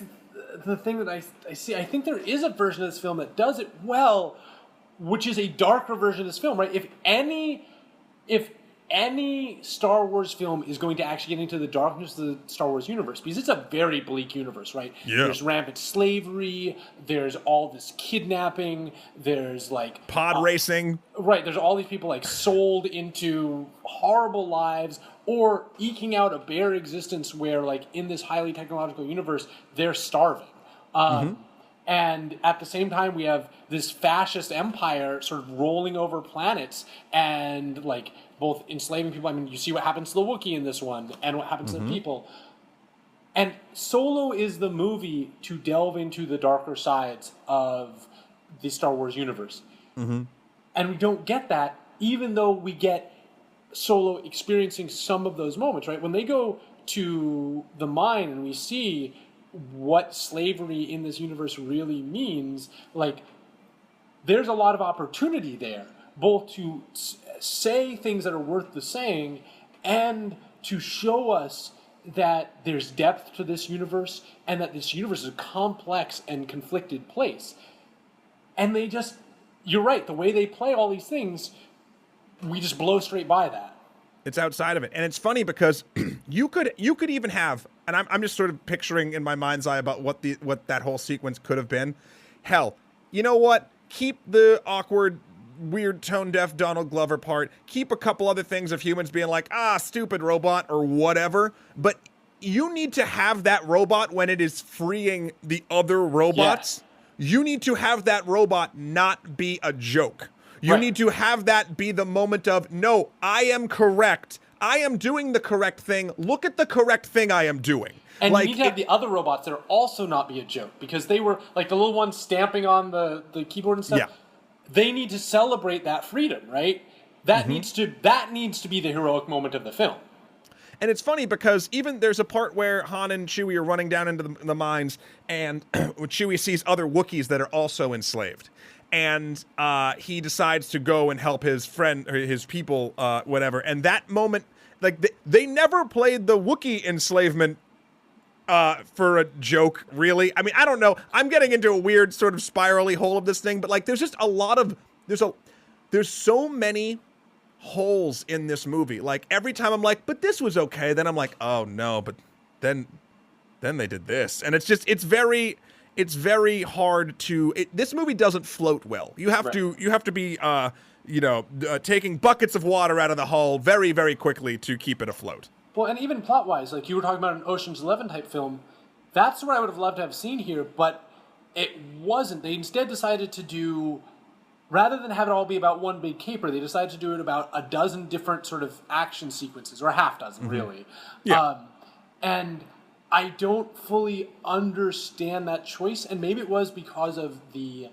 the thing that I see. I think there is a version of this film that does it well, which is a darker version of this film, right? If any Star Wars film is going to actually get into the darkness of the Star Wars universe, because it's a very bleak universe, right? Yeah. There's rampant slavery, there's all this kidnapping, there's like pod racing. Right, there's all these people like sold into horrible lives or eking out a bare existence where, like, in this highly technological universe, they're starving. And at the same time, we have this fascist empire sort of rolling over planets and, like, both enslaving people. I mean, you see what happens to the Wookiee in this one, and what happens to the people. And Solo is the movie to delve into the darker sides of the Star Wars universe. And we don't get that, even though we get Solo experiencing some of those moments, right? When they go to the mine and we see what slavery in this universe really means, like, there's a lot of opportunity there, both to say things that are worth the saying and to show us that there's depth to this universe and that this universe is a complex and conflicted place. And they just, you're right, the way they play all these things, we just blow straight by that. It's outside of it. And it's funny because you could even have, and I'm just sort of picturing in my mind's eye about what that whole sequence could have been. Hell, you know what? Keep the awkward, weird, tone-deaf Donald Glover part. Keep a couple other things of humans being like, stupid robot or whatever. But you need to have that robot when it is freeing the other robots. Yeah. You need to have that robot not be a joke. You need to have that be the moment of, no, I am correct. I am doing the correct thing. Look at the correct thing I am doing. And you need to have the other robots that are also not be a joke, because they were, like, the little ones stamping on the keyboard and stuff. Yeah. They need to celebrate that freedom, right? That needs to be the heroic moment of the film. And it's funny because even there's a part where Han and Chewie are running down into the mines, and Chewie sees other Wookiees that are also enslaved. And he decides to go and help his friend, or his people, whatever. And that moment, like, they never played the Wookiee enslavement for a joke, really. I mean, I don't know. I'm getting into a weird sort of spirally hole of this thing, but, like, there's just a lot of, there's so many holes in this movie. Like, every time I'm like, but this was okay, then I'm like, oh no, but then they did this. And it's just, it's very hard to, this movie doesn't float well. You have to be, taking buckets of water out of the hull very, very quickly to keep it afloat. Well, and even plot-wise, like you were talking about an Ocean's 11 type film, that's what I would have loved to have seen here, but it wasn't. They instead decided to do, rather than have it all be about one big caper, they decided to do it about a dozen different sort of action sequences, or a half dozen, really. Yeah. And I don't fully understand that choice, and maybe it was because of the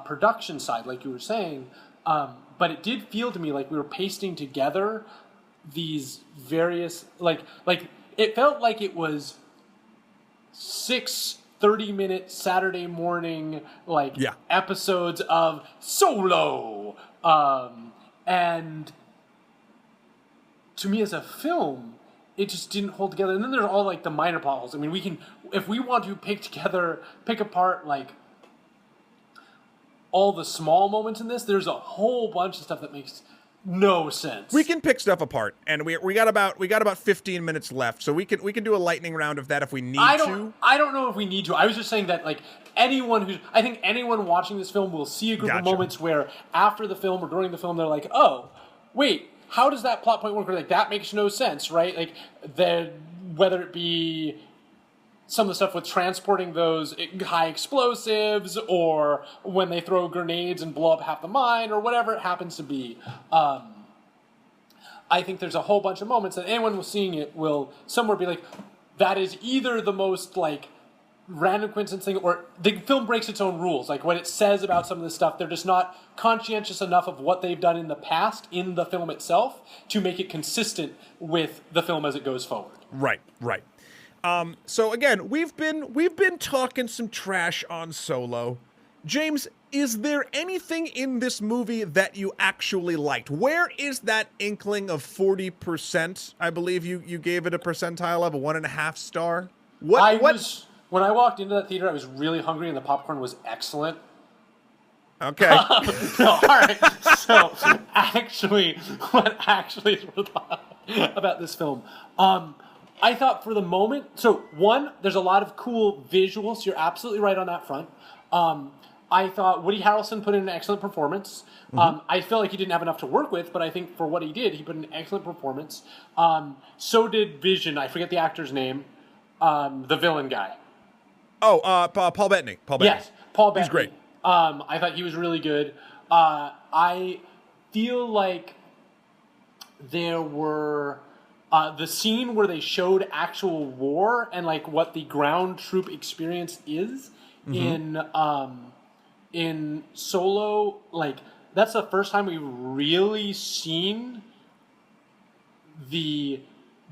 production side, like you were saying, but it did feel to me like we were pasting together these various, like it felt like it was 6 30-minute Saturday morning episodes of Solo, and to me as a film, it just didn't hold together. And then there's all like the minor plot holes. I mean, we can, if we want to pick apart like all the small moments in this, there's a whole bunch of stuff that makes no sense. We can pick stuff apart, and we got about 15 minutes left, so we can do a lightning round of that if we need to. I don't know if we need to. I was just saying that, like, I think anyone watching this film will see a group of moments where after the film or during the film they're like, oh, wait, how does that plot point work? Or, like, that makes no sense, right? Like, whether it be some of the stuff with transporting those high explosives, or when they throw grenades and blow up half the mine, or whatever it happens to be. I think there's a whole bunch of moments that anyone who's seeing it will somewhere be like, that is either the most, like, random coincidence thing, or the film breaks its own rules. Like, what it says about some of this stuff, they're just not conscientious enough of what they've done in the past in the film itself to make it consistent with the film as it goes forward. Right. So again, we've been talking some trash on Solo. James, is there anything in this movie that you actually liked? Where is that inkling of 40%? I believe you gave it a percentile of a 1.5 star. When I walked into that theater, I was really hungry and the popcorn was excellent. Okay. No, all right. So actually, what actually is worth about this film? I thought for the moment, so one, there's a lot of cool visuals. You're absolutely right on that front. I thought Woody Harrelson put in an excellent performance. I feel like he didn't have enough to work with, but I think for what he did, he put in an excellent performance. So did Vision. I forget the actor's name. The villain guy. Oh, Paul Bettany. Yes, Paul Bettany. He's great. I thought he was really good. I feel like there were the scene where they showed actual war and like what the ground troop experience is in Solo. Like that's the first time we've really seen the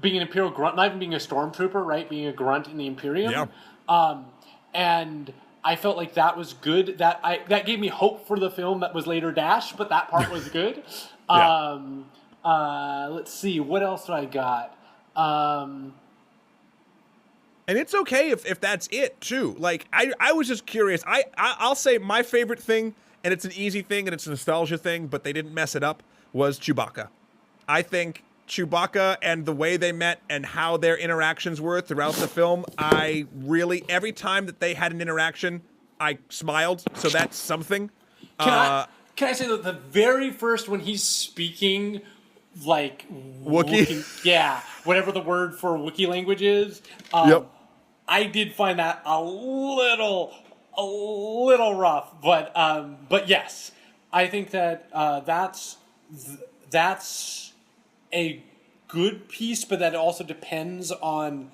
being an Imperial grunt, not even being a stormtrooper, right? Being a grunt in the Imperium. Yeah. And I felt like that was good. That gave me hope for the film that was later dashed, but that part was good. Yeah. Let's see, what else do I got? And it's okay if that's it too. Like I was just curious. I'll say my favorite thing, and it's an easy thing and it's a nostalgia thing, but they didn't mess it up, was Chewbacca. I think Chewbacca and the way they met and how their interactions were throughout the film, I really, every time that they had an interaction, I smiled. So that's something. Can I say that the very first when he's speaking like Wookie? Yeah, whatever the word for Wookiee language is. Yep. I did find that a little rough, but yes, I think that that's a good piece, but that also depends on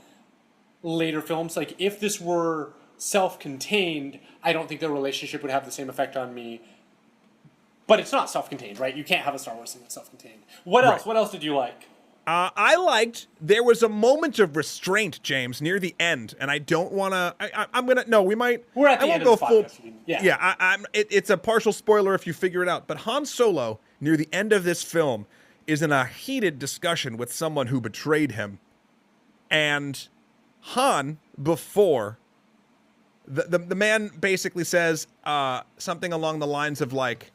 later films. Like if this were self-contained, I don't think the relationship would have the same effect on me. But it's not self-contained, right? You can't have a Star Wars thing that's self-contained. What else? Right. What else did you like? I liked, there was a moment of restraint, James, near the end, and I don't want to, I'm going to, no, we might. We're at the end of the podcast. Yeah, it's a partial spoiler if you figure it out, but Han Solo, near the end of this film, is in a heated discussion with someone who betrayed him. And Han, before, the man basically says something along the lines of like,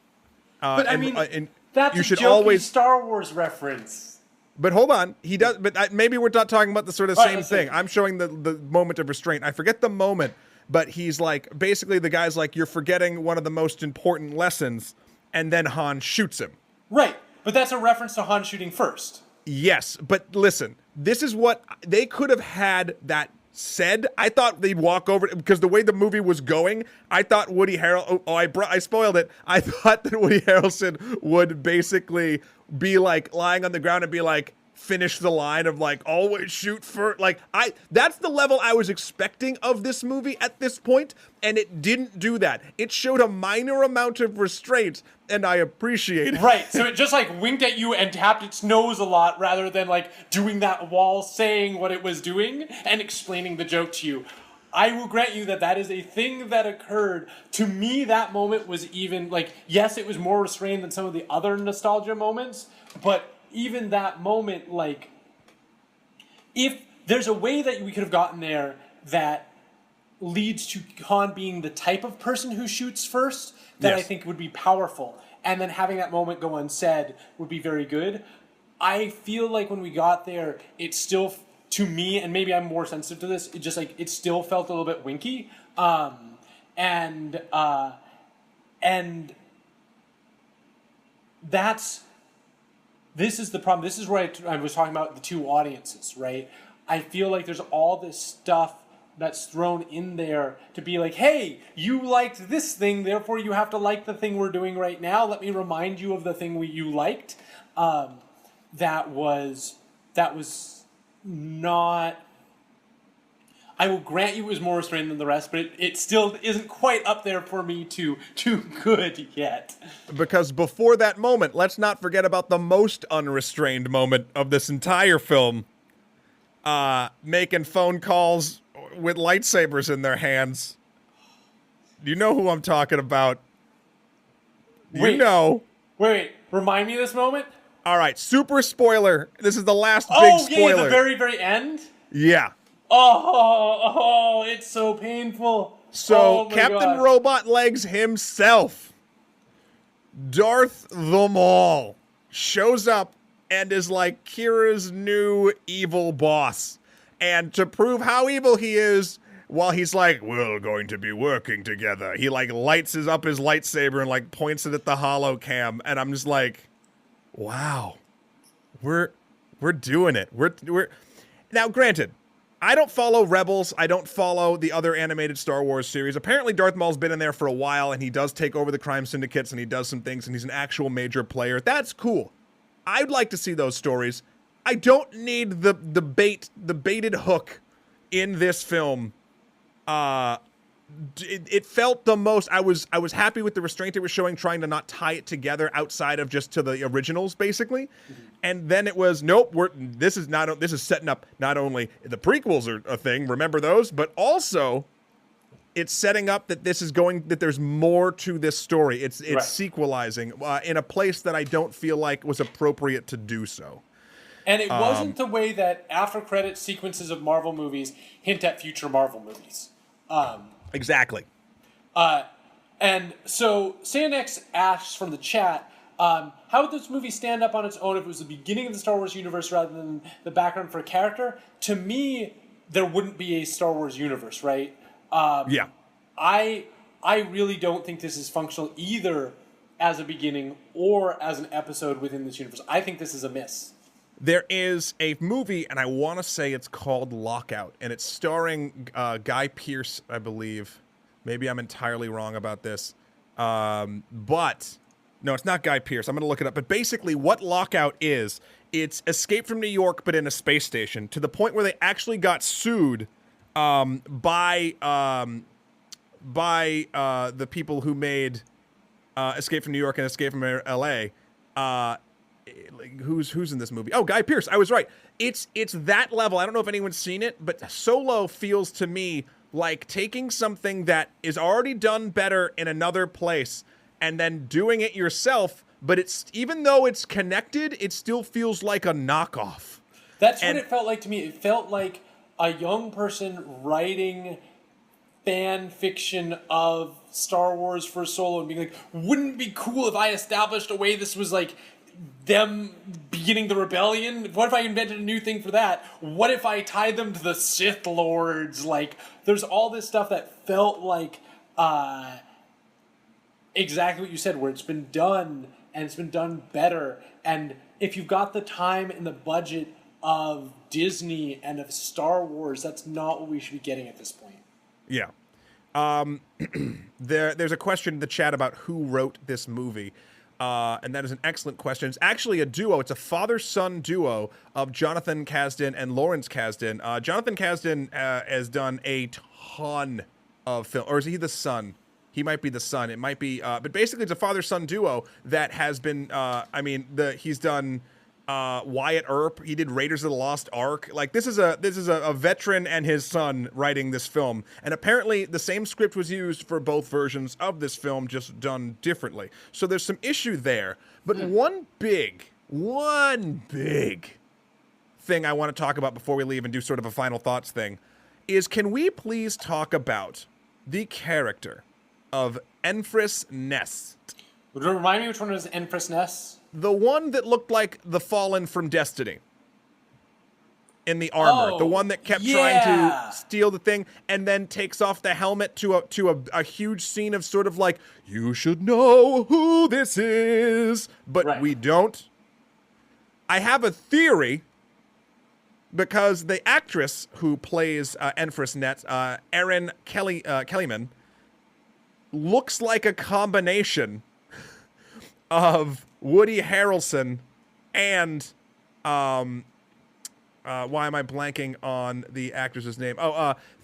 but I mean, that's you should always Star Wars reference. But hold on, he does. But maybe we're not talking about the sort of same thing. I'm showing the moment of restraint. I forget the moment, but he's like, basically the guy's like, you're forgetting one of the most important lessons, and then Han shoots him. Right, but that's a reference to Han shooting first. Yes, but listen, this is what they could have had that said. I thought they'd walk over, because the way the movie was going, I thought Woody Harrelson, I spoiled it. I thought that Woody Harrelson would basically be like lying on the ground and be like, finish the line of like, always shoot for, like, that's the level I was expecting of this movie at this point, and it didn't do that. It showed a minor amount of restraint, and I appreciate it. Right, so it just like winked at you and tapped its nose a lot rather than like doing that while saying what it was doing and explaining the joke to you. I will grant you that that is a thing that occurred. To me, that moment was even, like, yes, it was more restrained than some of the other nostalgia moments, but even that moment, like, if there's a way that we could have gotten there that leads to Han being the type of person who shoots first, that yes. I think would be powerful. And then having that moment go unsaid would be very good. I feel like when we got there, it still, to me, and maybe I'm more sensitive to this, it just like, it still felt a little bit winky. And this is the problem. This is where I was talking about the two audiences, right? I feel like there's all this stuff that's thrown in there to be like, hey, you liked this thing, therefore you have to like the thing we're doing right now. Let me remind you of the thing you liked. That was not... I will grant you it was more restrained than the rest, but it still isn't quite up there for me too good yet. Because before that moment, let's not forget about the most unrestrained moment of this entire film. Making phone calls with lightsabers in their hands. You know who I'm talking about. You know. Wait, remind me of this moment? All right, super spoiler. This is the last big spoiler. Oh, yeah, the very, very end? Yeah. Oh, it's so painful. So, Captain Robot Legs himself, Darth the Maul, shows up and is like Kira's new evil boss. And to prove how evil he is, while he's like, we're going to be working together, he like lights up his lightsaber and like points it at the holocam. And I'm just like, wow, we're doing it. We're now, granted, I don't follow Rebels. I don't follow the other animated Star Wars series. Apparently, Darth Maul's been in there for a while, and he does take over the crime syndicates, and he does some things, and he's an actual major player. That's cool. I'd like to see those stories. I don't need the baited hook in this film. It felt the most. I was happy with the restraint it was showing, trying to not tie it together outside of just to the originals, basically. Mm-hmm. And then it was nope. This is setting up not only the prequels are a thing. Remember those, but also it's setting up that that there's more to this story. It's right. Sequelizing in a place that I don't feel like was appropriate to do so. And it wasn't the way that after credit sequences of Marvel movies hint at future Marvel movies. Exactly. And so Sandex asks from the chat, how would this movie stand up on its own if it was the beginning of the Star Wars universe rather than the background for a character? To me, there wouldn't be a Star Wars universe, right? Yeah. I really don't think this is functional either as a beginning or as an episode within this universe. I think this is a miss. There is a movie, and I want to say it's called Lockout, and it's starring Guy Pearce, I believe. Maybe I'm entirely wrong about this. But, no, it's not Guy Pearce. I'm going to look it up. But basically, what Lockout is, it's Escape from New York, but in a space station, to the point where they actually got sued by the people who made Escape from New York and Escape from L.A., who's in this movie? Oh, Guy Pearce. I was right. It's that level. I don't know if anyone's seen it, but Solo feels to me like taking something that is already done better in another place and then doing it yourself, but it's even though it's connected, it still feels like a knockoff. That's what it felt like to me. It felt like a young person writing fan fiction of Star Wars for Solo and being like, wouldn't it be cool if I established a way this was like them beginning the rebellion? What if I invented a new thing for that? What if I tied them to the Sith Lords? Like, there's all this stuff that felt like exactly what you said, where it's been done, and it's been done better. And if you've got the time and the budget of Disney and of Star Wars, that's not what we should be getting at this point. Yeah. There's a question in the chat about who wrote this movie. And that is an excellent question. It's actually a duo. It's a father-son duo of Jonathan Kasdan and Lawrence Kasdan. Jonathan Kasdan has done a ton of film. Or is he the son? He might be the son. It might be... but basically, it's a father-son duo that has been... he's done Wyatt Earp. He did Raiders of the Lost Ark. Like, this is a veteran and his son writing this film. And apparently, the same script was used for both versions of this film, just done differently. So there's some issue there. But one big thing I want to talk about before we leave and do sort of a final thoughts thing is, can we please talk about the character of Enfys Nest? Would you remind me which one was Enfys Nest? The one that looked like the Fallen from Destiny in the armor. The one that kept trying to steal the thing and then takes off the helmet to a huge scene of sort of like, you should know who this is, but we don't. I have a theory because the actress who plays Enfys Nest, Erin Kellyman, looks like a combination of Woody Harrelson and why am I blanking on the actress's name?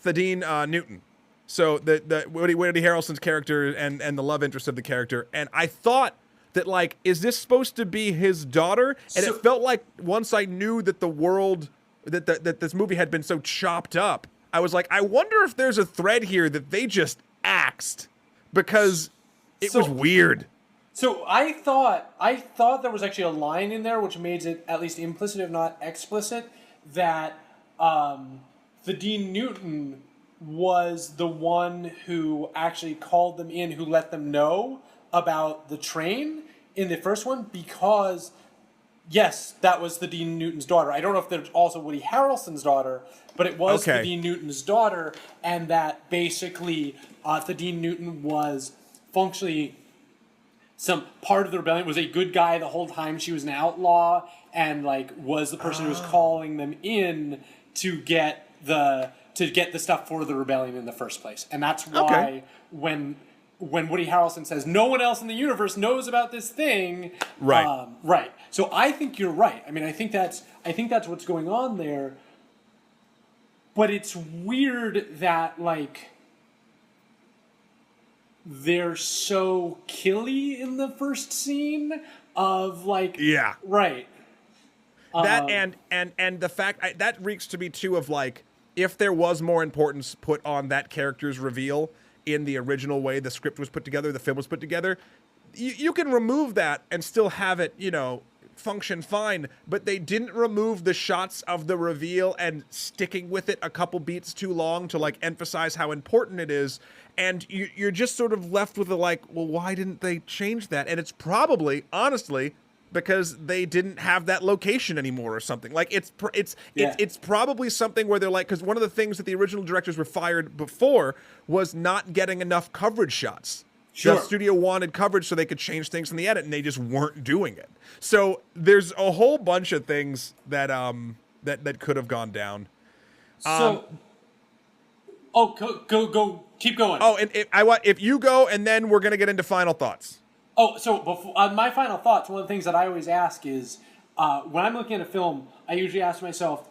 Thaddeus Newton. So the Woody Harrelson's character and the love interest of the character. And I thought that, like, is this supposed to be his daughter? And it felt like once I knew that the world that this movie had been so chopped up, I was like, I wonder if there's a thread here that they just axed because it was weird. So I thought there was actually a line in there which made it at least implicit, if not explicit, that Thaddeus Newton was the one who actually called them in, who let them know about the train in the first one, because, yes, that was Thaddeus Newton's daughter. I don't know if there's also Woody Harrelson's daughter, but it was Thaddeus Newton's daughter, and that basically Thaddeus Newton was functionally some part of the rebellion, was a good guy the whole time she was an outlaw, and like was the person who was calling them in to get the stuff for the rebellion in the first place. And that's why when when Woody Harrelson says, no one else in the universe knows about this thing. Right. Right. So I think you're right. I mean, I think that's what's going on there. But it's weird that, like, they're so killy in the first scene of, like... Yeah. Right. That and the fact... that reeks to me, too, of, like, if there was more importance put on that character's reveal in the original way the script was put together, the film was put together, you can remove that and still have it, you know, function fine, but they didn't remove the shots of the reveal and sticking with it a couple beats too long to, like, emphasize how important it is, and you're just sort of left with the, like, well, why didn't they change that? And it's probably, honestly, because they didn't have that location anymore or something. Like, it's probably something where they're like, because one of the things that the original directors were fired before was not getting enough coverage shots. Sure. The studio wanted coverage so they could change things in the edit, and they just weren't doing it. So there's a whole bunch of things that that could have gone down. Go, keep going. Oh, and if you go, and then we're gonna get into final thoughts. Oh, so before, my final thoughts, one of the things that I always ask is, when I'm looking at a film, I usually ask myself,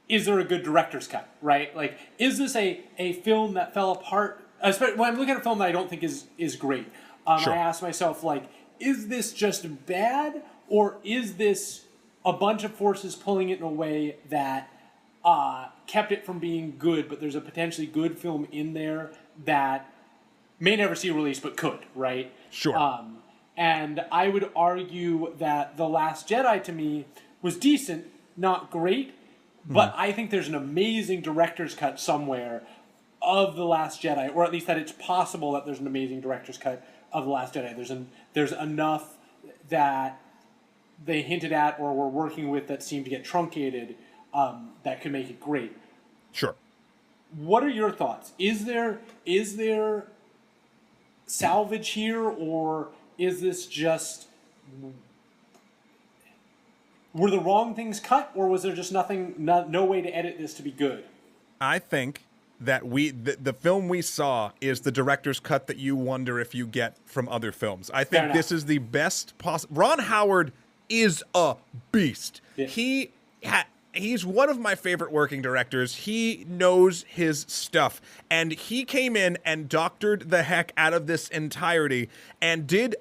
is there a good director's cut, right? Like, is this a film that fell apart? Especially when I'm looking at a film that I don't think is great, Sure. I ask myself, like, is this just bad, or is this a bunch of forces pulling it in a way that kept it from being good, but there's a potentially good film in there that may never see a release but could, right? Sure. And I would argue that The Last Jedi, to me, was decent, not great, but I think there's an amazing director's cut somewhere of The Last Jedi, or at least that it's possible that there's an amazing director's cut of The Last Jedi. There's enough that they hinted at or were working with that seemed to get truncated that could make it great. Sure. What are your thoughts? Is there salvage here, or is this just... Were the wrong things cut, or was there just no way to edit this to be good? I think that the film we saw is the director's cut that you wonder if you get from other films. I think this is the best possible. Ron Howard is a beast. Yeah. He's one of my favorite working directors. He knows his stuff. And he came in and doctored the heck out of this entirety and did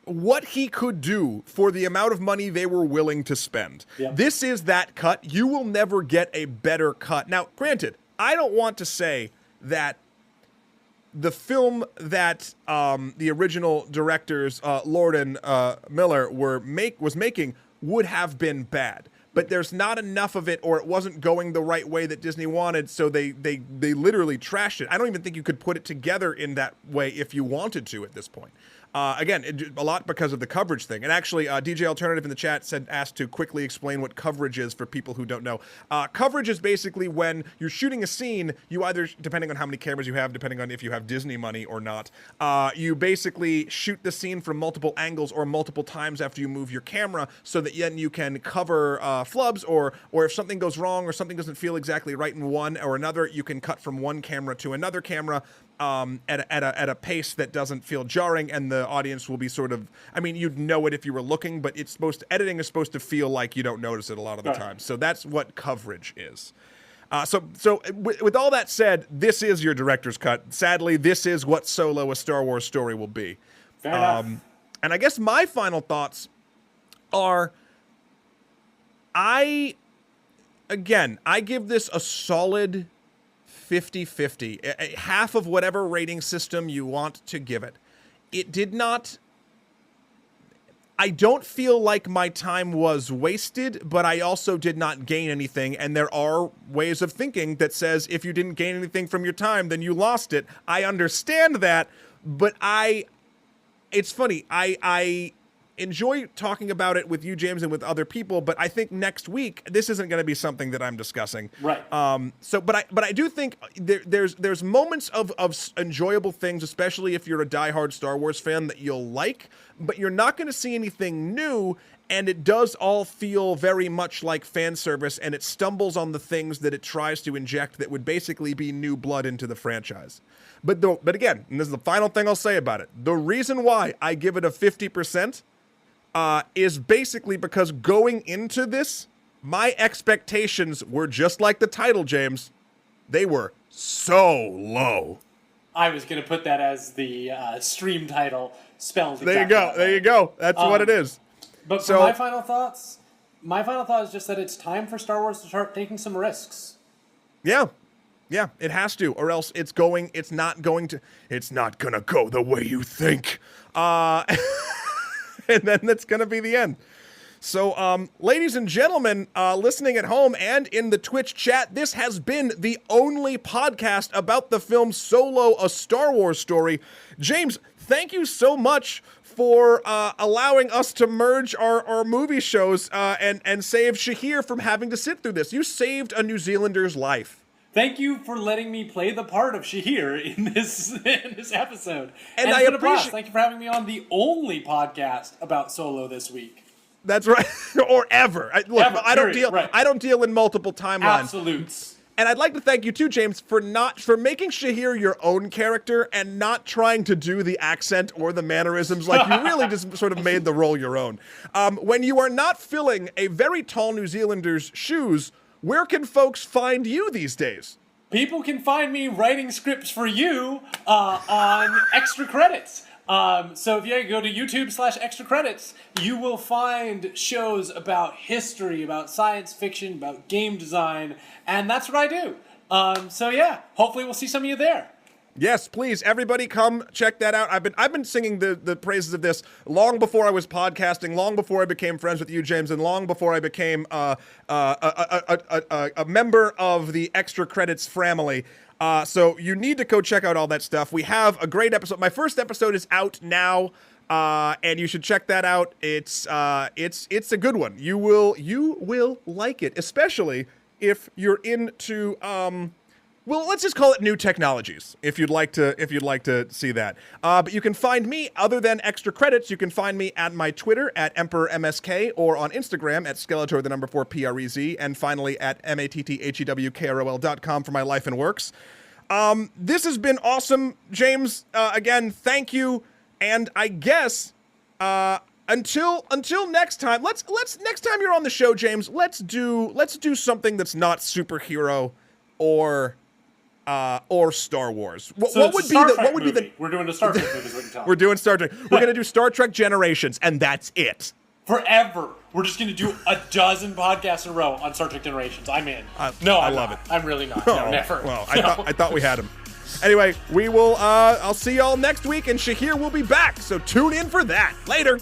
what he could do for the amount of money they were willing to spend. Yep. This is that cut. You will never get a better cut. Now, granted, I don't want to say that the film that the original directors, Lord and Miller, was making would have been bad. But there's not enough of it, or it wasn't going the right way that Disney wanted, so they literally trashed it. I don't even think you could put it together in that way if you wanted to at this point. Again, a lot because of the coverage thing. And actually, DJ Alternative in the chat asked to quickly explain what coverage is for people who don't know. Coverage is basically when you're shooting a scene, you either, depending on how many cameras you have, depending on if you have Disney money or not, you basically shoot the scene from multiple angles or multiple times after you move your camera so that then you can cover flubs, or if something goes wrong or something doesn't feel exactly right in one or another, you can cut from one camera to another camera at a pace that doesn't feel jarring, and the audience will be sort of, I mean, you'd know it if you were looking, but editing is supposed to feel like you don't notice it a lot of the time. So that's what coverage is. So with all that said, this is your director's cut. Sadly, this is what Solo: A Star Wars Story will be. Fair enough. And I guess my final thoughts are, I give this a solid 50-50, half of whatever rating system you want to give it. It did not... I don't feel like my time was wasted, but I also did not gain anything, and there are ways of thinking that says if you didn't gain anything from your time, then you lost it. I understand that, but it's funny, I enjoy talking about it with you, James, and with other people. But I think next week this isn't going to be something that I'm discussing. Right. But I do think there's moments of enjoyable things, especially if you're a diehard Star Wars fan, that you'll like. But you're not going to see anything new. And it does all feel very much like fan service, and it stumbles on the things that it tries to inject that would basically be new blood into the franchise. But again, and this is the final thing I'll say about it, the reason why I give it a 50% is basically because going into this, my expectations were just like the title, James. They were so low. I was going to put that as the stream title spelled exactly. There you go. That's what it is. But for my final thought is just that it's time for Star Wars to start taking some risks. Yeah, it has to, or else it's not gonna go the way you think. And then that's gonna be the end. So, ladies and gentlemen, listening at home and in the Twitch chat, this has been the only podcast about the film Solo: A Star Wars Story. James, thank you so much for allowing us to merge our movie shows and save Shahir from having to sit through this. You saved a New Zealander's life. Thank you for letting me play the part of Shahir in this episode. And I appreciate. Thank you for having me on the only podcast about Solo this week. That's right, or ever. I don't deal in multiple timelines. Absolutes. And I'd like to thank you too, James, for making Shahir your own character and not trying to do the accent or the mannerisms. Like, you really just sort of made the role your own. When you are not filling a very tall New Zealander's shoes, where can folks find you these days? People can find me writing scripts for you on Extra Credits. So if you go to YouTube/Extra Credits, you will find shows about history, about science fiction, about game design, and that's what I do. So yeah, hopefully we'll see some of you there. Yes, please, everybody come check that out. I've been singing the praises of this long before I was podcasting, long before I became friends with you, James, and long before I became a member of the Extra Credits family. So you need to go check out all that stuff. We have a great episode. My first episode is out now, and you should check that out. It's a good one. You will like it, especially if you're into well, let's just call it new technologies. If you'd like to see that. But you can find me, other than Extra Credits, you can find me at my Twitter at EmperorMSK, or on Instagram at Skeletor4PREZ, and finally at MATTHEWKROL.com for my life and works. This has been awesome, James. Again, thank you. And I guess until next time, let's next time you're on the show, James, let's do something that's not superhero or Star Wars. What would be the? We're doing a Star Trek movie. Is what you're telling me. We're doing Star Trek. We're gonna do Star Trek Generations, and that's it. Forever. We're just gonna do a dozen podcasts in a row on Star Trek Generations. I'm in. I love it. I'm really not. No, never. Well, I thought we had him. Anyway, we will. I'll see y'all next week, and Shahir will be back. So tune in for that. Later.